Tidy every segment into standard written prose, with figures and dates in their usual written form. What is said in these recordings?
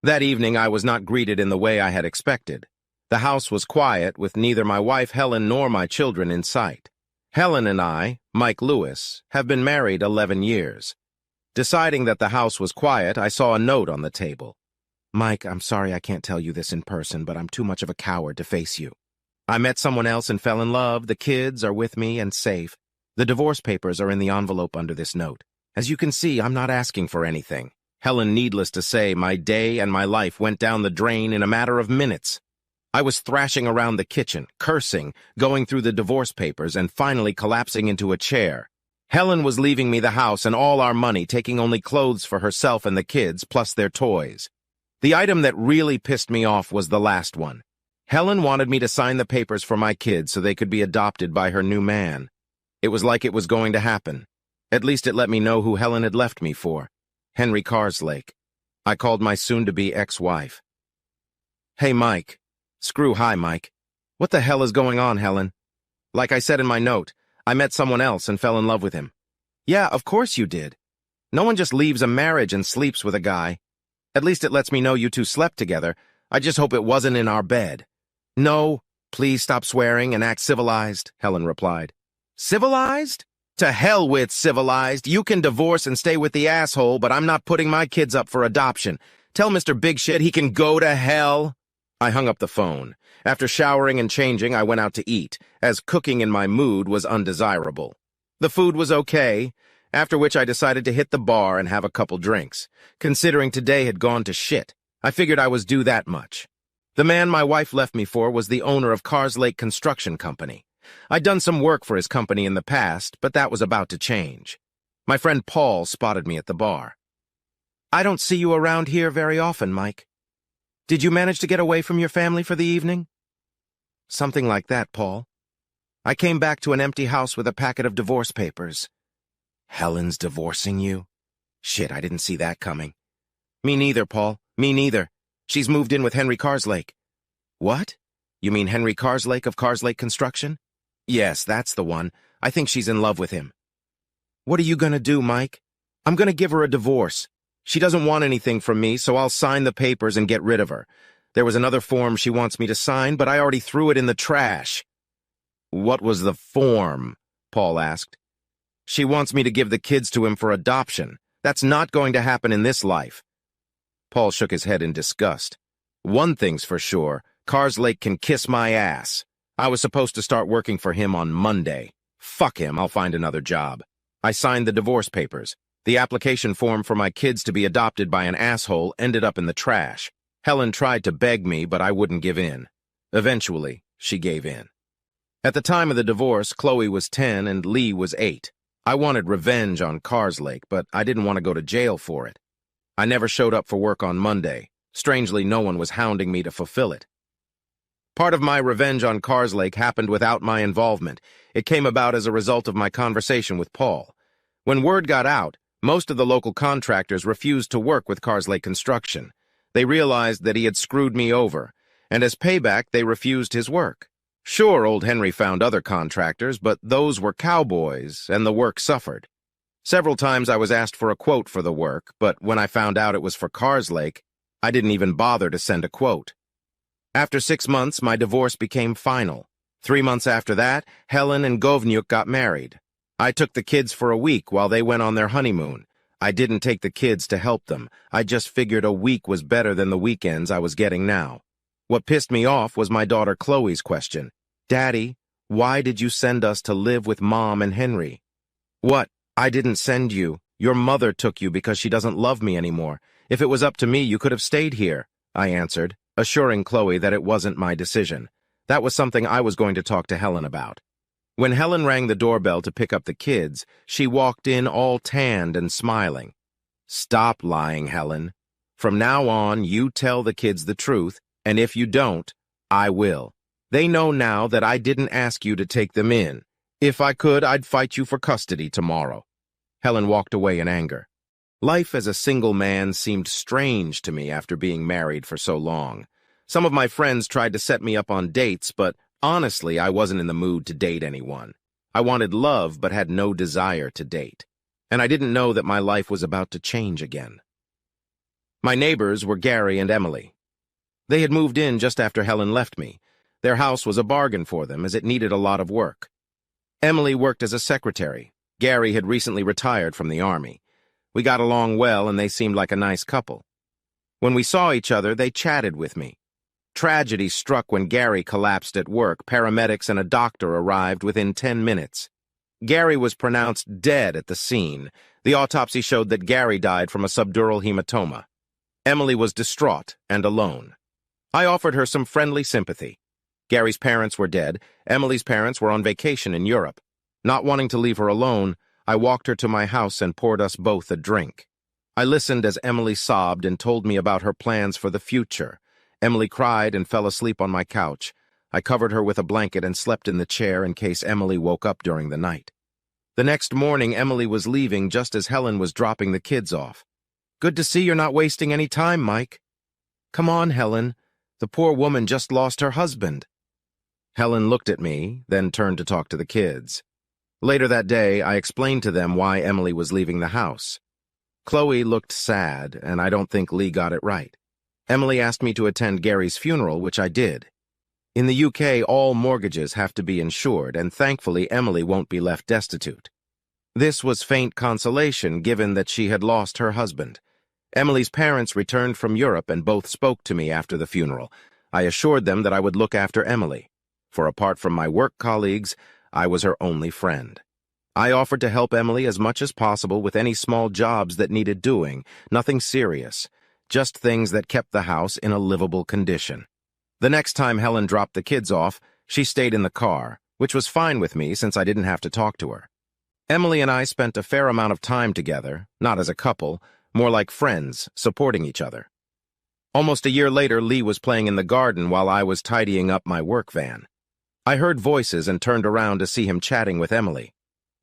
That evening, I was not greeted in the way I had expected. The house was quiet, with neither my wife Helen nor my children in sight. Helen and I, Mike Lewis, have been married 11 years. Deciding that the house was quiet, I saw a note on the table. "Mike, I'm sorry I can't tell you this in person, but I'm too much of a coward to face you. I met someone else and fell in love. The kids are with me and safe. The divorce papers are in the envelope under this note. As you can see, I'm not asking for anything." Helen, needless to say, my day and my life went down the drain in a matter of minutes. I was thrashing around the kitchen, cursing, going through the divorce papers, and finally collapsing into a chair. Helen was leaving me the house and all our money, taking only clothes for herself and the kids, plus their toys. The item that really pissed me off was the last one. Helen wanted me to sign the papers for my kids so they could be adopted by her new man. It was like it was going to happen. At least it let me know who Helen had left me for. Henry Carslake. I called my soon-to-be ex-wife. "Hey, Mike." Hi, Mike. "What the hell is going on, Helen?" "Like I said in my note, I met someone else and fell in love with him." "Yeah, of course you did. No one just leaves a marriage and sleeps with a guy. At least it lets me know you two slept together. I just hope it wasn't in our bed." "No, please stop swearing and act civilized," Helen replied. "Civilized? To hell with civilized. You can divorce and stay with the asshole, but I'm not putting my kids up for adoption. Tell Mr. Big Shit he can go to hell." I hung up the phone. After showering and changing, I went out to eat, as cooking in my mood was undesirable. The food was okay, after which I decided to hit the bar and have a couple drinks. Considering today had gone to shit, I figured I was due that much. The man my wife left me for was the owner of Carslake Construction Company. I'd done some work for his company in the past, but that was about to change. My friend Paul spotted me at the bar. "I don't see you around here very often, Mike. Did you manage to get away from your family for the evening?" "Something like that, Paul. I came back to an empty house with a packet of divorce papers." "Helen's divorcing you? Shit, I didn't see that coming." "Me neither, Paul. Me neither. She's moved in with Henry Carslake." "What? You mean Henry Carslake of Carslake Construction?" "Yes, that's the one. I think she's in love with him." "What are you gonna do, Mike?" "I'm gonna give her a divorce. She doesn't want anything from me, so I'll sign the papers and get rid of her. There was another form she wants me to sign, but I already threw it in the trash." "What was the form?" Paul asked. "She wants me to give the kids to him for adoption. That's not going to happen in this life." Paul shook his head in disgust. "One thing's for sure, Carslake can kiss my ass. I was supposed to start working for him on Monday. Fuck him, I'll find another job." I signed the divorce papers. The application form for my kids to be adopted by an asshole ended up in the trash. Helen tried to beg me, but I wouldn't give in. Eventually, she gave in. At the time of the divorce, Chloe was 10 and Lee was 8. I wanted revenge on Carslake, but I didn't want to go to jail for it. I never showed up for work on Monday. Strangely, no one was hounding me to fulfill it. Part of my revenge on Carslake happened without my involvement. It came about as a result of my conversation with Paul. When word got out, most of the local contractors refused to work with Carslake Construction. They realized that he had screwed me over, and as payback, they refused his work. Sure, old Henry found other contractors, but those were cowboys, and the work suffered. Several times I was asked for a quote for the work, but when I found out it was for Carslake, I didn't even bother to send a quote. After 6 months, my divorce became final. 3 months after that, Helen and Govnyuk got married. I took the kids for a week while they went on their honeymoon. I didn't take the kids to help them. I just figured a week was better than the weekends I was getting now. What pissed me off was my daughter Chloe's question. "Daddy, why did you send us to live with Mom and Henry?" "What? I didn't send you. Your mother took you because she doesn't love me anymore. If it was up to me, you could have stayed here," I answered, assuring Chloe that it wasn't my decision. That was something I was going to talk to Helen about. When Helen rang the doorbell to pick up the kids, she walked in all tanned and smiling. "Stop lying, Helen. From now on, you tell the kids the truth, and if you don't, I will. They know now that I didn't ask you to take them in. If I could, I'd fight you for custody tomorrow." Helen walked away in anger. Life as a single man seemed strange to me after being married for so long. Some of my friends tried to set me up on dates, but honestly, I wasn't in the mood to date anyone. I wanted love, but had no desire to date. And I didn't know that my life was about to change again. My neighbors were Gary and Emily. They had moved in just after Helen left me. Their house was a bargain for them, as it needed a lot of work. Emily worked as a secretary. Gary had recently retired from the army. We got along well, and they seemed like a nice couple. When we saw each other, they chatted with me. Tragedy struck when Gary collapsed at work. Paramedics and a doctor arrived within 10 minutes. Gary was pronounced dead at the scene. The autopsy showed that Gary died from a subdural hematoma. Emily was distraught and alone. I offered her some friendly sympathy. Gary's parents were dead. Emily's parents were on vacation in Europe. Not wanting to leave her alone, I walked her to my house and poured us both a drink. I listened as Emily sobbed and told me about her plans for the future. Emily cried and fell asleep on my couch. I covered her with a blanket and slept in the chair in case Emily woke up during the night. The next morning, Emily was leaving just as Helen was dropping the kids off. "Good to see you're not wasting any time, Mike." "Come on, Helen. The poor woman just lost her husband." Helen looked at me, then turned to talk to the kids. Later that day, I explained to them why Emily was leaving the house. Chloe looked sad, and I don't think Lee got it right. Emily asked me to attend Gary's funeral, which I did. In the UK, all mortgages have to be insured, and thankfully Emily won't be left destitute. This was faint consolation, given that she had lost her husband. Emily's parents returned from Europe and both spoke to me after the funeral. I assured them that I would look after Emily, for apart from my work colleagues, I was her only friend. I offered to help Emily as much as possible with any small jobs that needed doing, nothing serious, just things that kept the house in a livable condition. The next time Helen dropped the kids off, she stayed in the car, which was fine with me since I didn't have to talk to her. Emily and I spent a fair amount of time together, not as a couple, more like friends, supporting each other. Almost a year later, Lee was playing in the garden while I was tidying up my work van. I heard voices and turned around to see him chatting with Emily.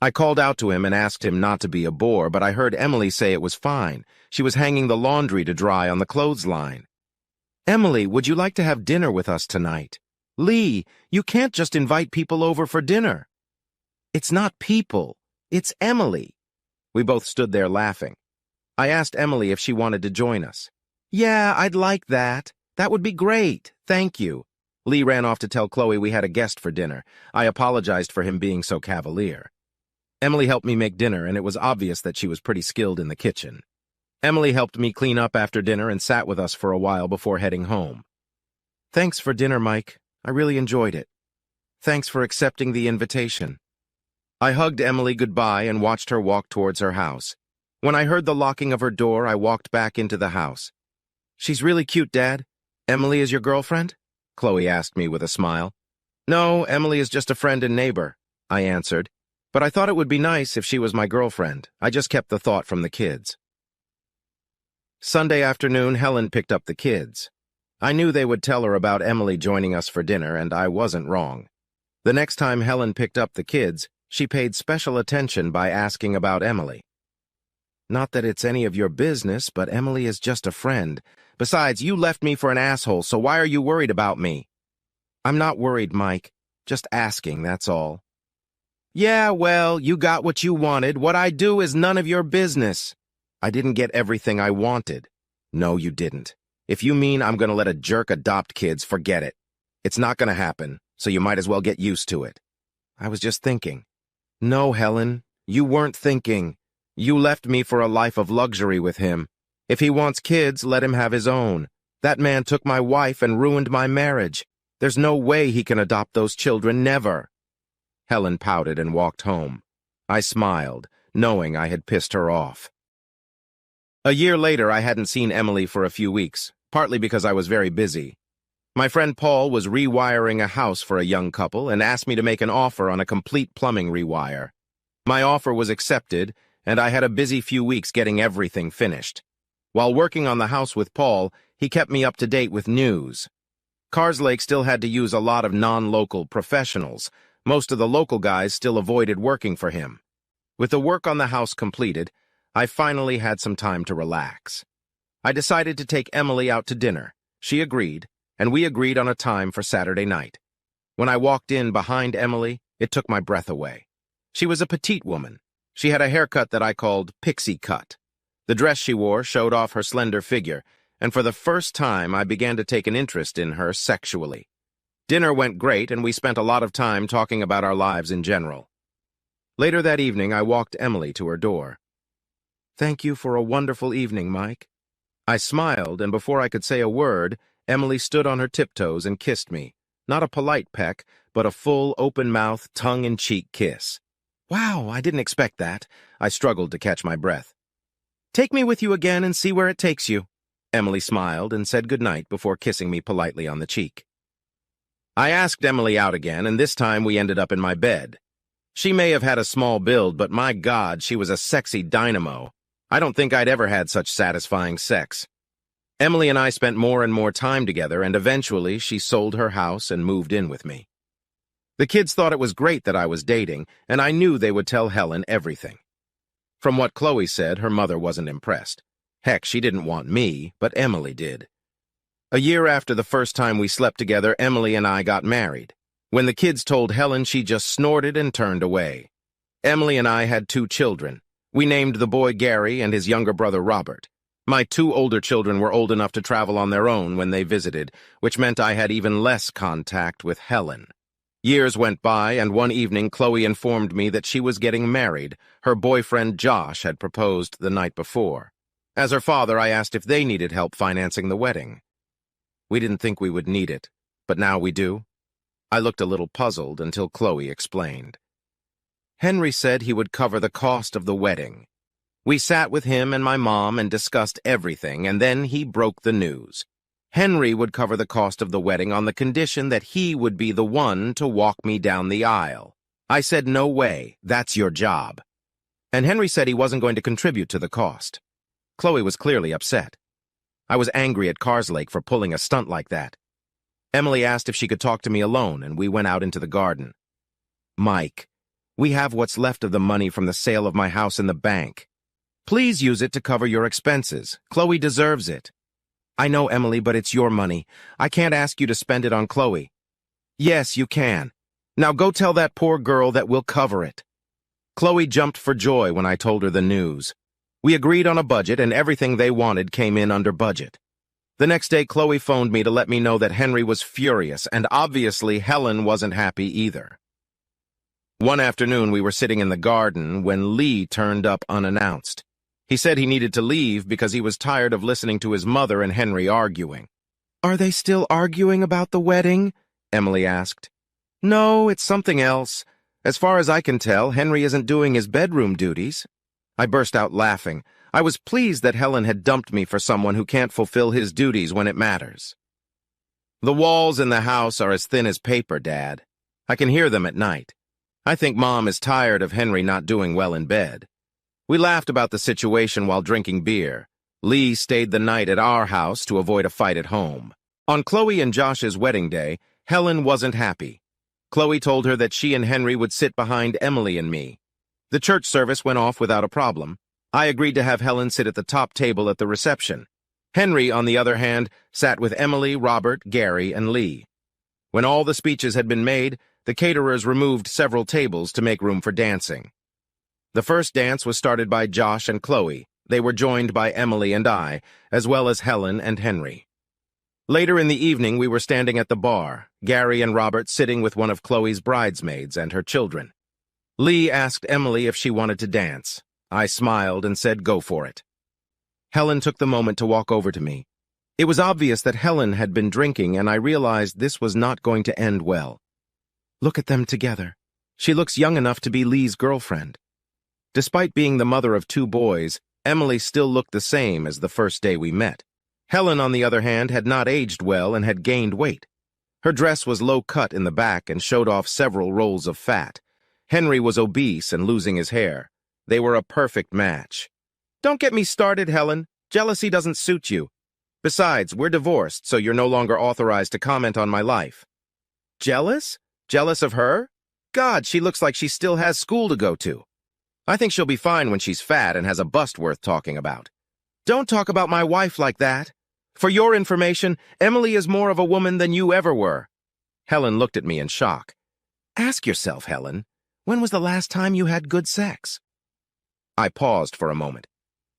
I called out to him and asked him not to be a bore, but I heard Emily say it was fine. She was hanging the laundry to dry on the clothesline. "Emily, would you like to have dinner with us tonight?" "Lee, you can't just invite people over for dinner." "It's not people, it's Emily." We both stood there laughing. I asked Emily if she wanted to join us. "Yeah, I'd like that. That would be great. Thank you." Lee ran off to tell Chloe we had a guest for dinner. I apologized for him being so cavalier. Emily helped me make dinner, and it was obvious that she was pretty skilled in the kitchen. Emily helped me clean up after dinner and sat with us for a while before heading home. "Thanks for dinner, Mike. I really enjoyed it. Thanks for accepting the invitation." I hugged Emily goodbye and watched her walk towards her house. When I heard the locking of her door, I walked back into the house. "She's really cute, Dad. Emily is your girlfriend?" Chloe asked me with a smile. "No, Emily is just a friend and neighbor," I answered. "But I thought it would be nice if she was my girlfriend. I just kept the thought from the kids." Sunday afternoon, Helen picked up the kids. I knew they would tell her about Emily joining us for dinner, and I wasn't wrong. The next time Helen picked up the kids, she paid special attention by asking about Emily. "Not that it's any of your business, but Emily is just a friend. Besides, you left me for an asshole, so why are you worried about me?" "I'm not worried, Mike. Just asking, that's all." "Yeah, well, you got what you wanted. What I do is none of your business." "I didn't get everything I wanted." "No, you didn't. If you mean I'm going to let a jerk adopt kids, forget it. It's not going to happen, so you might as well get used to it." "I was just thinking." "No, Helen, you weren't thinking. You left me for a life of luxury with him. If he wants kids, let him have his own. That man took my wife and ruined my marriage. There's no way he can adopt those children, never." Helen pouted and walked home. I smiled, knowing I had pissed her off. A year later, I hadn't seen Emily for a few weeks, partly because I was very busy. My friend Paul was rewiring a house for a young couple and asked me to make an offer on a complete plumbing rewire. My offer was accepted, and I had a busy few weeks getting everything finished. While working on the house with Paul, he kept me up to date with news. Carslake still had to use a lot of non-local professionals. Most of the local guys still avoided working for him. With the work on the house completed, I finally had some time to relax. I decided to take Emily out to dinner. She agreed, and we agreed on a time for Saturday night. When I walked in behind Emily, it took my breath away. She was a petite woman. She had a haircut that I called pixie cut. The dress she wore showed off her slender figure, and for the first time I began to take an interest in her sexually. Dinner went great, and we spent a lot of time talking about our lives in general. Later that evening, I walked Emily to her door. "Thank you for a wonderful evening, Mike." I smiled, and before I could say a word, Emily stood on her tiptoes and kissed me. Not a polite peck, but a full, open-mouth, tongue-in-cheek kiss. "Wow, I didn't expect that." I struggled to catch my breath. "Take me with you again and see where it takes you." Emily smiled and said goodnight before kissing me politely on the cheek. I asked Emily out again, and this time we ended up in my bed. She may have had a small build, but my God, she was a sexy dynamo. I don't think I'd ever had such satisfying sex. Emily and I spent more and more time together, and eventually she sold her house and moved in with me. The kids thought it was great that I was dating, and I knew they would tell Helen everything. From what Chloe said, her mother wasn't impressed. Heck, she didn't want me, but Emily did. A year after the first time we slept together, Emily and I got married. When the kids told Helen, she just snorted and turned away. Emily and I had 2 children. We named the boy Gary and his younger brother Robert. My 2 older children were old enough to travel on their own when they visited, which meant I had even less contact with Helen. Years went by, and one evening Chloe informed me that she was getting married. Her boyfriend Josh had proposed the night before. As her father, I asked if they needed help financing the wedding. We didn't think we would need it, but now we do. I looked a little puzzled until Chloe explained. Henry said he would cover the cost of the wedding. We sat with him and my mom and discussed everything, and then he broke the news. Henry would cover the cost of the wedding on the condition that he would be the one to walk me down the aisle. I said, "No way, that's your job." And Henry said he wasn't going to contribute to the cost. Chloe was clearly upset. I was angry at Carslake for pulling a stunt like that. Emily asked if she could talk to me alone, and we went out into the garden. "Mike, we have what's left of the money from the sale of my house in the bank. Please use it to cover your expenses. Chloe deserves it." "I know, Emily, but it's your money. I can't ask you to spend it on Chloe." "Yes, you can. Now go tell that poor girl that we'll cover it." Chloe jumped for joy when I told her the news. We agreed on a budget, and everything they wanted came in under budget. The next day, Chloe phoned me to let me know that Henry was furious, and obviously Helen wasn't happy either. One afternoon, we were sitting in the garden when Lee turned up unannounced. He said he needed to leave because he was tired of listening to his mother and Henry arguing. "Are they still arguing about the wedding?" Emily asked. "No, it's something else. As far as I can tell, Henry isn't doing his bedroom duties." I burst out laughing. I was pleased that Helen had dumped me for someone who can't fulfill his duties when it matters. "The walls in the house are as thin as paper, Dad. I can hear them at night. I think Mom is tired of Henry not doing well in bed." We laughed about the situation while drinking beer. Lee stayed the night at our house to avoid a fight at home. On Chloe and Josh's wedding day, Helen wasn't happy. Chloe told her that she and Henry would sit behind Emily and me. The church service went off without a problem. I agreed to have Helen sit at the top table at the reception. Henry, on the other hand, sat with Emily, Robert, Gary, and Lee. When all the speeches had been made, the caterers removed several tables to make room for dancing. The first dance was started by Josh and Chloe. They were joined by Emily and I, as well as Helen and Henry. Later in the evening, we were standing at the bar, Gary and Robert sitting with one of Chloe's bridesmaids and her children. Lee asked Emily if she wanted to dance. I smiled and said go for it. Helen took the moment to walk over to me. It was obvious that Helen had been drinking, and I realized this was not going to end well. "Look at them together. She looks young enough to be Lee's girlfriend." Despite being the mother of 2 boys, Emily still looked the same as the first day we met. Helen, on the other hand, had not aged well and had gained weight. Her dress was low-cut in the back and showed off several rolls of fat. Henry was obese and losing his hair. They were a perfect match. "Don't get me started, Helen. Jealousy doesn't suit you. Besides, we're divorced, so you're no longer authorized to comment on my life." "Jealous? Jealous of her? God, she looks like she still has school to go to. I think she'll be fine when she's fat and has a bust worth talking about." "Don't talk about my wife like that. For your information, Emily is more of a woman than you ever were." Helen looked at me in shock. "Ask yourself, Helen, when was the last time you had good sex?" I paused for a moment.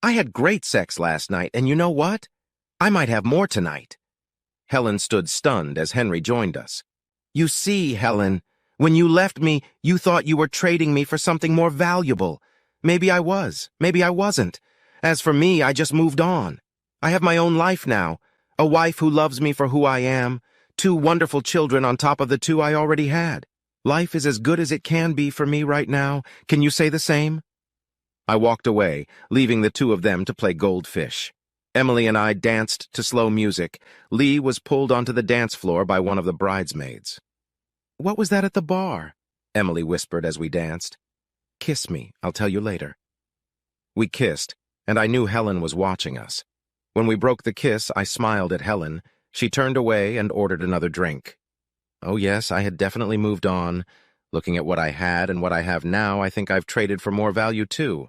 I had great sex last night, and you know what? I might have more tonight. Helen stood stunned as Henry joined us. You see, Helen, when you left me, you thought you were trading me for something more valuable. Maybe I was, maybe I wasn't. As for me, I just moved on. I have my own life now, a wife who loves me for who I am, 2 wonderful children on top of the 2 I already had. Life is as good as it can be for me right now. Can you say the same? I walked away, leaving the 2 of them to play goldfish. Emily and I danced to slow music. Lee was pulled onto the dance floor by one of the bridesmaids. What was that at the bar? Emily whispered as we danced. Kiss me, I'll tell you later. We kissed, and I knew Helen was watching us. When we broke the kiss, I smiled at Helen. She turned away and ordered another drink. Oh yes, I had definitely moved on. Looking at what I had and what I have now, I think I've traded for more value too.